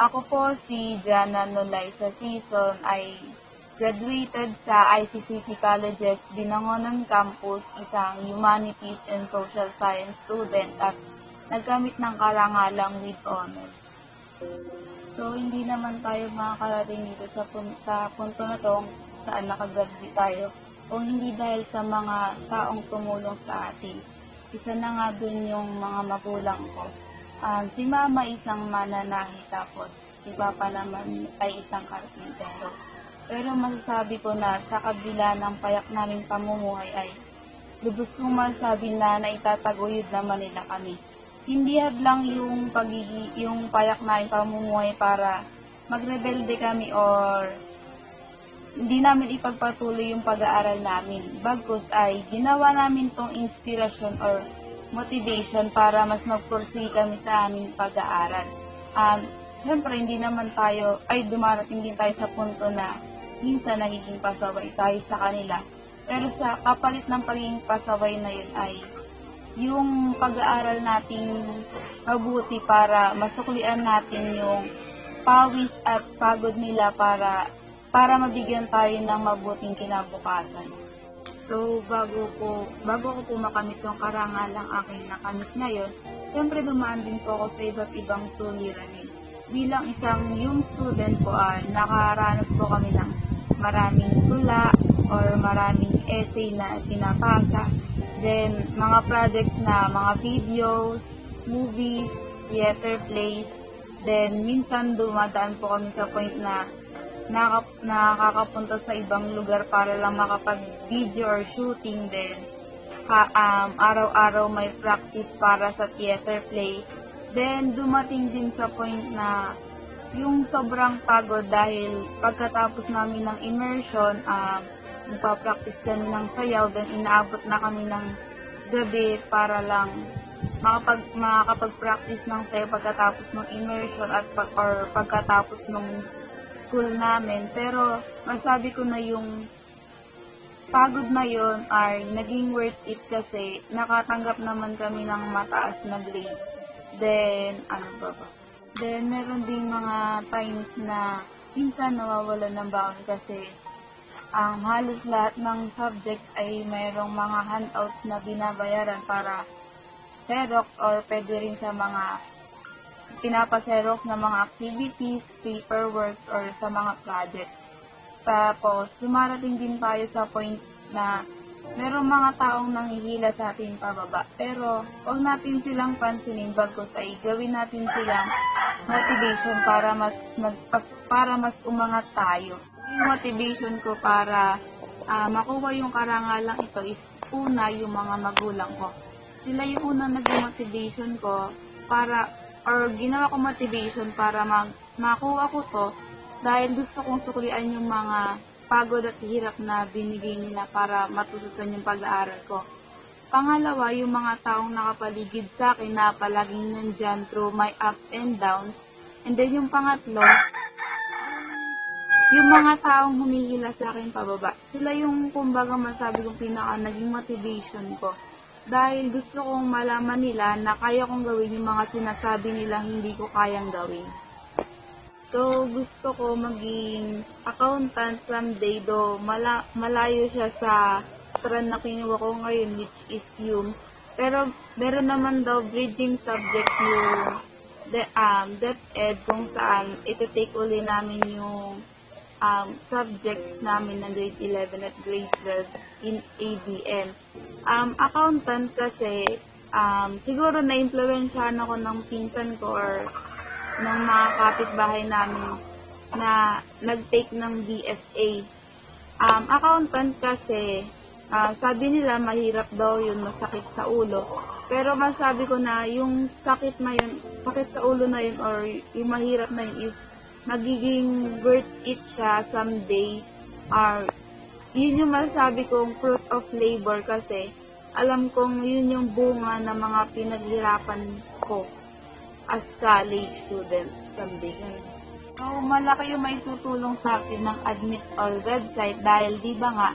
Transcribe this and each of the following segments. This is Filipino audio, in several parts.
Ako po si Jana Nolaisa Season ay graduated sa ICCC Colleges Binangonan Campus, isang Humanities and Social Science student at nagkamit ng karangalang with honors. So, hindi naman tayo makakarating dito sa punto na to saan nakagraduate tayo kung hindi dahil sa mga taong tumulong sa atin. Isa na nga dun yung mga magulang ko. Si mama isang mananahi, tapos si papa naman ay isang karpintero. Pero masasabi ko na sa kabila ng payak naming pamumuhay ay lubos kong masasabi na naitataguyod naman nila kami. Hindi hadlang yung payak naming pamumuhay para magrebelde kami or hindi namin ipagpatuloy yung pag-aaral namin. Bagkus ay ginawa namin tong inspirasyon or motivation para mas mag-pursue kami sa aming pag-aaral. Siyempre, hindi naman tayo, ay dumarating din tayo sa punto na minsan nagiging pasaway tayo sa kanila. Pero sa kapalit ng pagiging pasaway na yun ay yung pag-aaral nating mabuti para masuklian natin yung pawis at pagod nila para mabigyan tayo ng mabuting kinabukasan. So, bago ko po makamit yung karangalang aking nakamit ngayon, siyempre dumaan din po ako sa iba't ibang suliranin. Bilang isang yung student po, nakaranas po kami ng maraming tula or maraming essay na pinapasa. Then, mga projects na mga videos, movies, theater plays. Then, minsan dumadaan po kami sa point na nakakapunta sa ibang lugar para lang makapag-video or shooting din. Araw-araw may practice para sa theater play. Then, dumating din sa point na yung sobrang pagod dahil pagkatapos namin ng immersion, nagpa-practice kami ng sayaw, then inaabot na kami ng gabi para lang makakapag-practice ng sayaw pagkatapos ng immersion or pagkatapos ng school namin. Pero masabi ko na yung pagod na yon ay naging worth it kasi nakatanggap naman kami ng mataas na grade. Then, Then, meron ding mga times na minsan nawawalan ng baon kasi ang halos lahat ng subject ay mayroong mga handouts na binabayaran para xerox or pwede rin sa mga pinapaserok na mga activities, paperwork, or sa mga projects. Tapos, dumarating din tayo sa point na merong mga taong nanghihila sa ating pababa. Pero, huwag natin silang pansinin, bagkus ay gawin natin silang motivation para mas umangat tayo. Yung motivation ko para makuha yung karangalang ito is una yung mga magulang ko. Sila yung unang naging motivation ko ginawa ko motivation para makuha ko to dahil gusto kong suklian yung mga pagod at hirap na binigay nila para matutusan yung pag-aaral ko. Pangalawa, yung mga taong nakapaligid sa akin na palaging nandyan through my ups and downs. And then yung pangatlo, yung mga taong humihila sa akin pababa. Sila yung kumbaga masabi kong naging motivation ko. Dahil gusto kong malaman nila na kaya kong gawin yung mga sinasabi nila hindi ko kayang gawin. So, gusto ko maging accountant someday, do malayo siya sa trend na kinuha ko ngayon, which is yung. Pero, meron naman daw bridging subject yung DepEd kung saan iti-take uli namin yung subjects namin ng grade 11 at grade 12 in ABM. Accountant kasi, siguro na-influensyahan ako ng pinsan ko or ng mga kapitbahay namin na nag-take ng BSA. Accountant kasi, sabi nila mahirap daw yun, masakit sa ulo. Pero masabi ko na yung sakit sa ulo na yun or yung mahirap na yun is magiging worth it siya someday. Yun yung masasabi kong fruit of labor kasi alam kong yun yung bunga ng mga pinaghirapan ko as college student someday. So, malaki yung may tutulong sa akin ng Admit All website dahil di ba nga,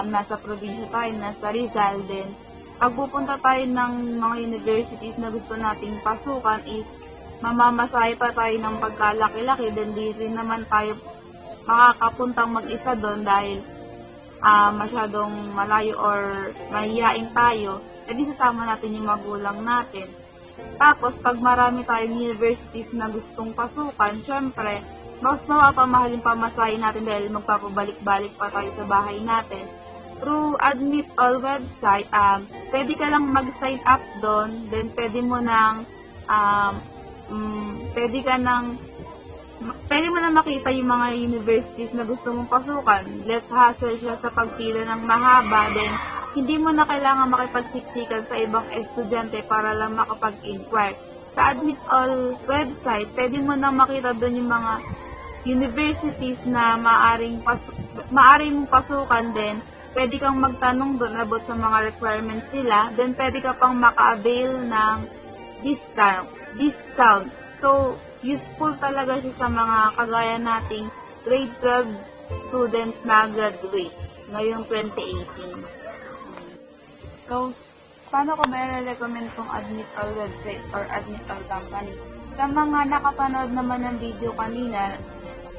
nasa probinsya tayo, nasa Rizal din. Pag pupunta tayo ng mga universities na gusto nating pasukan is mamamasahe pa tayo ng pagkalaki-laki, then di rin naman tayo makakapuntang mag-isa doon dahil masyadong malayo or mahihain tayo, edi sasama natin yung magulang natin. Tapos, pag marami tayong universities na gustong pasukan, syempre, mas mapapamahal yung pamasahe natin dahil magpapabalik-balik pa tayo sa bahay natin. Through Admit All website, pwede ka lang mag-sign up doon, then pwede mo nang makita yung mga universities na gusto mong pasukan. Less hassle siya sa pagpila ng mahaba, then hindi mo na kailangan makipagsiksikan sa ibang estudyante para lang makapag-inquire. Sa Admit All website, pwede mo na makita doon yung mga universities na maaring mong pasukan din. Pwede kang magtanong doon about sa mga requirements nila, then pwede ka pang maka-avail ng discount. So, useful talaga siya sa mga kagaya nating grade 12 students na graduate ngayong 2018. So, paano ko ba recommend tong Admit All website or Admit All company? Sa mga nakapanood naman ng video kanina,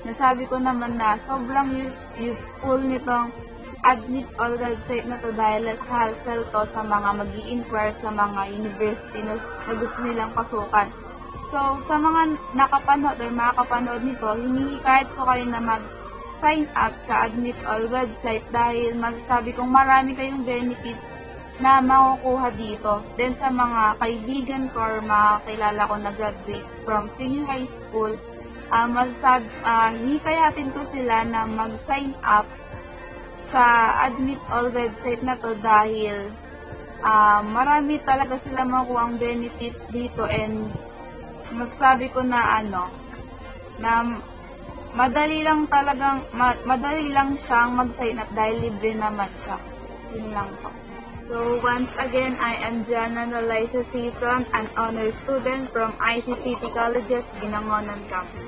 nasabi ko naman na sobrang useful nitong Admit All website na to dahil less hassle to sa mga mag-i-inquire sa mga university na gusto nilang pasukan. So, sa mga nakapanood or makakapanood nito, hinihikayat ko kayo na mag-sign up sa Admit All website dahil masasabi kong marami kayong benefits na makukuha dito. Then, sa mga kaibigan ko or mga kilala ko na graduate from senior high school, hinihikayatin ko sila na mag-sign up sa Admit All website na to dahil marami talaga sila makuha ang benefits dito, and magsabi ko na na madali lang siyang mag-sign up dahil libre naman siya. Yun lang po. So, once again, I am Jana Nolaisa Season, an honor student from ICCT Colleges, Binangonan Campus.